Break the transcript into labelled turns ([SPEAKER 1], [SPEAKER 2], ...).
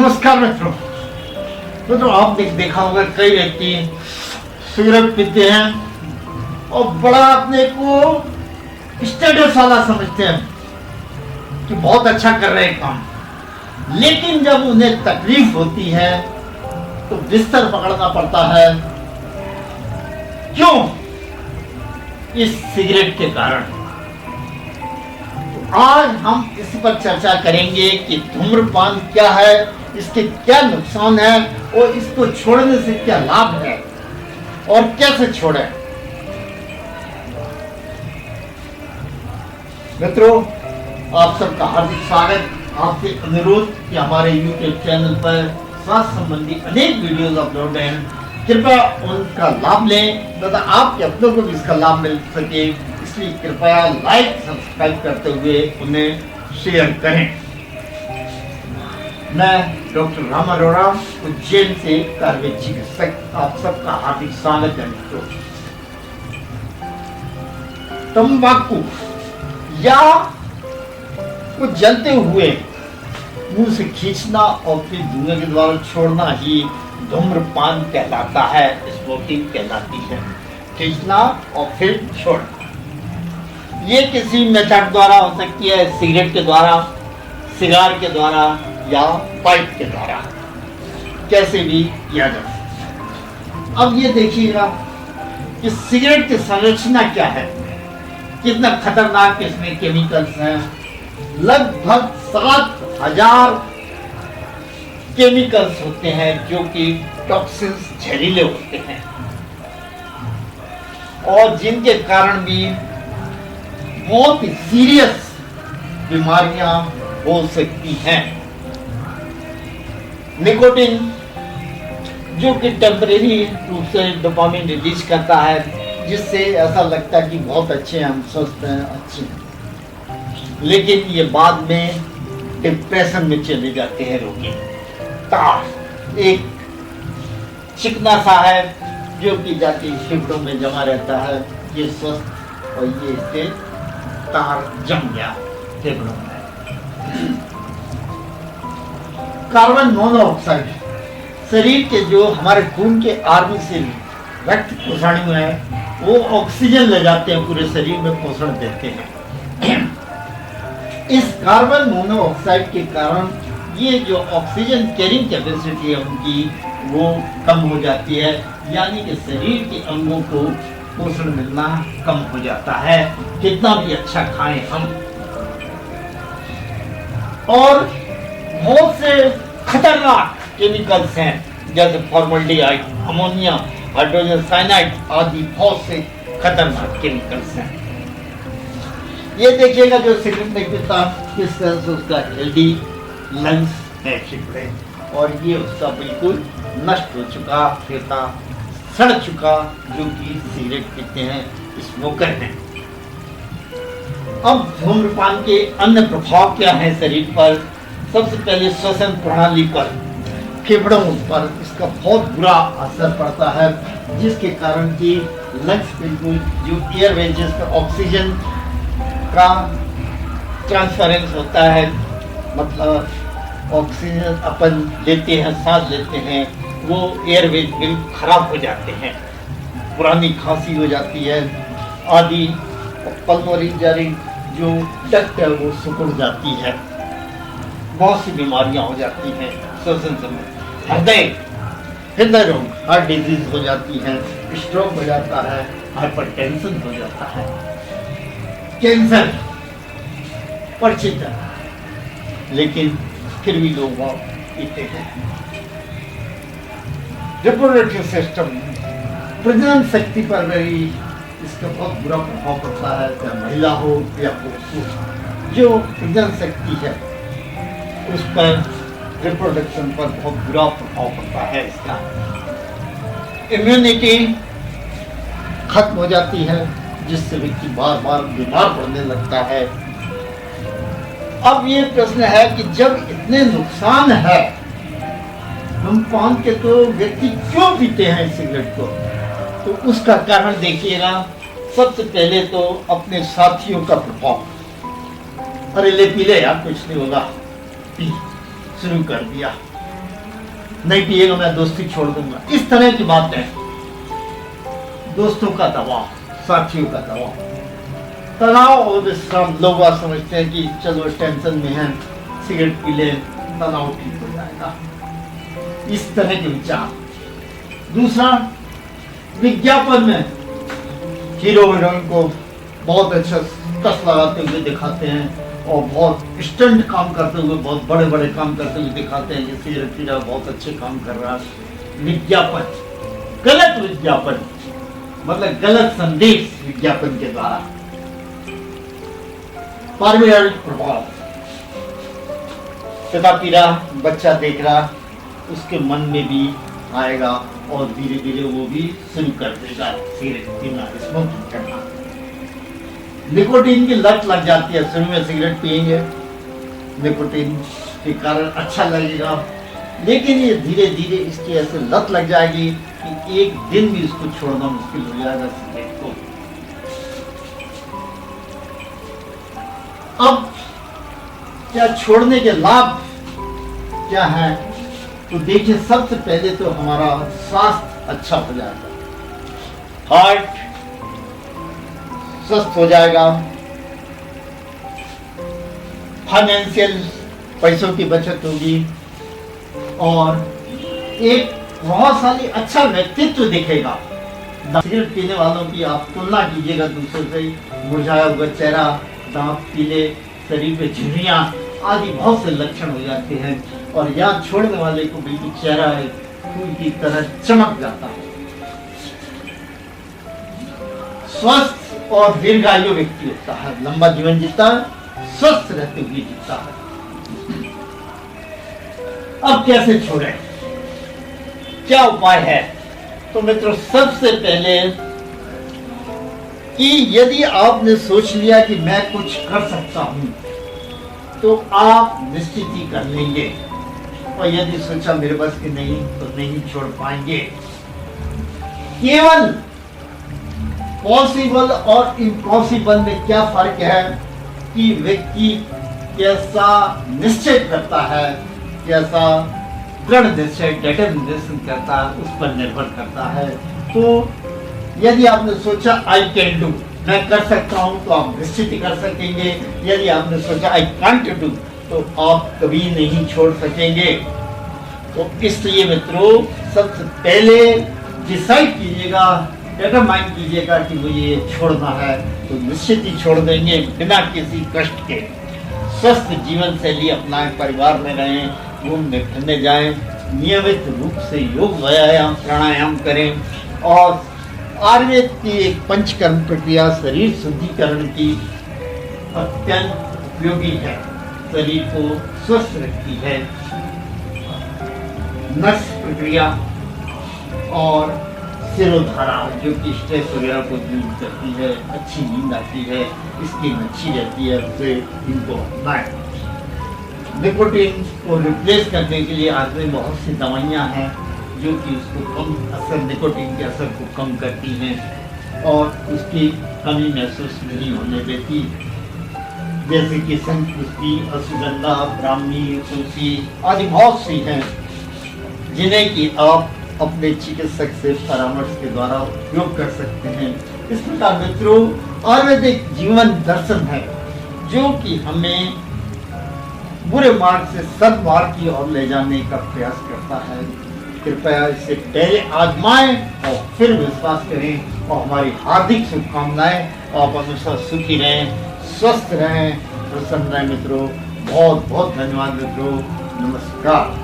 [SPEAKER 1] नमस्कार मित्रों। आपने देखा होगा कई व्यक्ति सिगरेट पीते हैं और बड़ा अपने को स्टेटस वाला समझते हैं कि बहुत अच्छा कर रहे हैं काम, लेकिन जब उन्हें तकलीफ होती है तो बिस्तर पकड़ना पड़ता है। क्यों? इस सिगरेट के कारण। आज हम इस पर चर्चा करेंगे कि धूम्रपान क्या है, इसके क्या नुकसान है और इसको छोड़ने से क्या लाभ है और कैसे छोड़ें। मित्रों, आप सबका हार्दिक स्वागत। आपसे अनुरोध कि हमारे YouTube चैनल पर स्वास्थ्य संबंधी अनेक वीडियोस अपलोड हैं, कृपया उनका लाभ लें तथा आपके अपनों को भी इसका लाभ मिल सके, इसलिए कृपया लाइक सब्सक्राइब करते हुए उन्हें शेयर करें। मैं डॉक्टर राम अरोड़ा, उज्जैन से आयुर्वेद चिकित्सक, आप सबका हार्दिक स्वागत है। मित्रों, तंबाकू या कुछ जलते हुए मुंह से खींचना और फिर धुएं के द्वारा छोड़ना ही धूम्रपान कहलाता है, स्मोकिंग कहलाती है। खींचना और फिर छोड़ना। ये किसी मेथड द्वारा हो सकती है, सिगरेट के द्वारा, सिगार के द्वारा या पाइप के द्वारा, कैसे भी किया जा सकता। अब ये देखिएगा कि सिगरेट की संरचना क्या है, कितना खतरनाक इसमें केमिकल्स हैं। लगभग 7000 केमिकल्स होते हैं जो कि टॉक्सिन्स, जहरीले होते हैं और जिनके कारण भी बहुत ही सीरियस बीमारियां हो सकती हैं। निकोटिन जो कि टेम्परेरी रूप से डोपामिन रिलीज करता है, जिससे ऐसा लगता है कि बहुत अच्छे हैं, हम स्वस्थ हैं, अच्छे हैं, लेकिन ये बाद में डिप्रेशन में चले जाते हैं रोगी। तार एक चिकना सा है जो कि जाके फेफड़ों में जमा रहता है, ये स्वस्थ और ये इसके तार जम गया फेफड़ों में। कार्बन मोनोऑक्साइड शरीर के जो हमारे खून के आर्मी से रक्त पोषण में है, वो ऑक्सीजन ले जाते हैं, पूरे शरीर में पोषण देते हैं। इस कार्बन मोनोऑक्साइड के कारण ये जो ऑक्सीजन कैरिंग कैपेसिटी है उनकी, वो कम हो जाती है, यानी कि शरीर के अंगों को पोषण मिलना कम हो जाता है, कितना भी अच्छा खाएं हम। और बहुत से खतरनाक केमिकल्स हैं, जैसे फॉर्मल्डिहाइड, अमोनिया, हाइड्रोजन साइनाइड आदि बहुत से खतरनाक केमिकल्स हैं। ये देखिएगा जो सिगरेट नहीं पीता, किस तरह से उसका हेल्दी लंग्स है फेफड़े, और ये उसका बिल्कुल नष्ट हो चुका फेफड़ा, सड़ चुका, जो कि सिगरेट पीते हैं, स्मोकर हैं। अब धूम्रपान के अन्य प्रभाव क्या है शरीर पर? सबसे पहले श्वसन प्रणाली पर, फेफड़ों पर इसका बहुत बुरा असर पड़ता है, जिसके कारण कि लंग्स बिल्कुल जो एयरवेज पर ऑक्सीजन का ट्रांसफरेंस होता है, मतलब ऑक्सीजन अपन लेते हैं, सांस लेते हैं, वो एयरवेज बिल्कुल खराब हो जाते हैं, पुरानी खांसी हो जाती है आदि, पल्मोनरी जारी जो डक्ट है वो सिकुड़ जाती है, बहुत सी बीमारियां हो जाती हैं श्वसन संबंधी, हृदय रोग, हार्ट डिजीज हो जाती है, स्ट्रोक हो जाता है, हाइपरटेंशन हो जाता है, कैंसर परिचित है, लेकिन फिर भी लोग पीते हैं। रिप्रोडक्टिव सिस्टम, प्रजनन शक्ति पर भी इसका बहुत बुरा प्रभाव पड़ता है, चाहे महिला हो या पुरुष हो। जो प्रजनन शक्ति है उस पर, रिप्रोडक्शन पर बहुत बुरा प्रभाव पड़ता है इसका। इम्यूनिटी खत्म हो जाती है, जिससे व्यक्ति बार बार बीमार पड़ने लगता है। अब ये प्रश्न है कि जब इतने नुकसान है धूम्रपान के, तो व्यक्ति क्यों पीते हैं सिगरेट को? तो उसका कारण देखिएगा, सबसे पहले तो अपने साथियों का प्रभाव। अरे ले पी ले यार, कुछ नहीं होगा, पी शुरू कर दिया, नहीं पिएगा मैं दोस्ती छोड़ दूंगा, इस तरह की बात है। दोस्तों का दबाव, साथियों का दबाव, तनाव और विश्राम। लोग बात समझते हैं कि चलो टेंशन में है, सिगरेट पी ले, तनाव ठीक हो जाएगा, इस तरह के विचार। दूसरा, विज्ञापन में हीरो हीरोइन को बहुत अच्छा कस लगाते हुए दिखाते हैं और बहुत स्टंट काम करते हुए, बहुत बड़े बड़े काम करते हुए दिखाते हैं, जैसे रखीरा बहुत अच्छे काम कर रहा है। विज्ञापन, गलत विज्ञापन, मतलब गलत संदेश विज्ञापन के द्वारा। पारिवारिक प्रभाव, पिता पी रहा, बच्चा देख रहा, उसके मन में भी आएगा और धीरे धीरे वो भी शुरू कर देगा सिगरेट पीना, स्मोकिंग करना। निकोटीन की लत लग जाती है। शुरू में सिगरेट पिएंगे, निकोटीन के कारण अच्छा लगेगा, लेकिन ये धीरे धीरे इसकी ऐसे लत लग जाएगी कि एक दिन भी इसको छोड़ना मुश्किल हो जाएगा सिगरेट को। अब क्या छोड़ने के लाभ क्या है? तो देखिए, सबसे पहले तो हमारा स्वास्थ्य अच्छा हो जाएगा, हार्ट स्वस्थ हो जाएगा, फाइनेंशियल पैसों की बचत होगी और एक प्रभावशाली अच्छा व्यक्तित्व दिखेगा। सिगरेट पीने वालों की आप तुलना कीजिएगा दूसरों से, मुरझाया हुआ चेहरा, दांत पीले, शरीर पे झुर्रियां आदि बहुत से लक्षण हो जाते हैं और यहाँ छोड़ने वाले को बिल्कुल चेहरा फूल की तरह चमक जाता है। स्वस्थ और दीर्घायु व्यक्ति होता है, लंबा जीवन जीता है, स्वस्थ रहते हुए जीता है। अब कैसे छोड़े, क्या उपाय है? तो मित्रों, सबसे पहले कि यदि आपने सोच लिया कि मैं कुछ कर सकता हूं, तो आप निश्चित ही कर लेंगे, और यदि सोचा मेरे बस की नहीं तो नहीं छोड़ पाएंगे। केवल पॉसिबल और इम्पॉसिबल में क्या फर्क है कि व्यक्ति कैसा निश्चय करता है, कैसा दृढ़ निश्चय डिटरमिनेशन करता है, उस पर निर्भर करता है। तो यदि आपने सोचा आई कैन डू, मैं कर सकता हूं, तो आप निश्चित ही कर सकेंगे। यदि आपने सोचा आई कांट डू, तो आप कभी नहीं छोड़ सकेंगे। तो इसलिए मित्रों, सबसे पहले डिसाइड कीजिएगा, डिटरमाइन कीजिएगा कि मुझे ये छोड़ना है, तो निश्चित ही छोड़ देंगे बिना किसी कष्ट के। स्वस्थ जीवन शैली अपनाएं, परिवार में रहें, घूमने फिरने जाएं, नियमित रूप से योग व्यायाम प्राणायाम करें और आयुर्वेद की एक पंचकर्म प्रक्रिया शरीर शुद्धिकरण की अत्यंत उपयोगी है, शरीर को स्वस्थ रखती है। नस प्रक्रिया और सिरोधारा जो कि स्ट्रेस वगैरह को दूर करती है, अच्छी नींद आती है, स्किन अच्छी रहती है, उससे इनको अपनाएं। निकोटीन को रिप्लेस करने के लिए आज में बहुत सी दवाइयाँ हैं जो कि उसको कम असर, निकोटीन के असर को कम करती हैं और उसकी कमी महसूस नहीं होने देती, जैसे कि संतपुष्टि, अश्वगंधा, ब्राह्मी, तुलसी आदि बहुत सी हैं जिन्हें कि आप अपने चिकित्सक से परामर्श के द्वारा उपयोग कर सकते हैं। इस प्रकार मित्रों, आयुर्वेदिक जीवन दर्शन है जो कि हमें बुरे मार्ग से सद्मार्ग की ओर ले जाने का प्रयास करता है। कृपया इसे पहले आजमाएं और फिर विश्वास करें और हमारी हार्दिक शुभकामनाएं। आप हमेशा सुखी रहें, स्वस्थ रहें, प्रसन्न रहें मित्रों। बहुत बहुत धन्यवाद मित्रों, नमस्कार।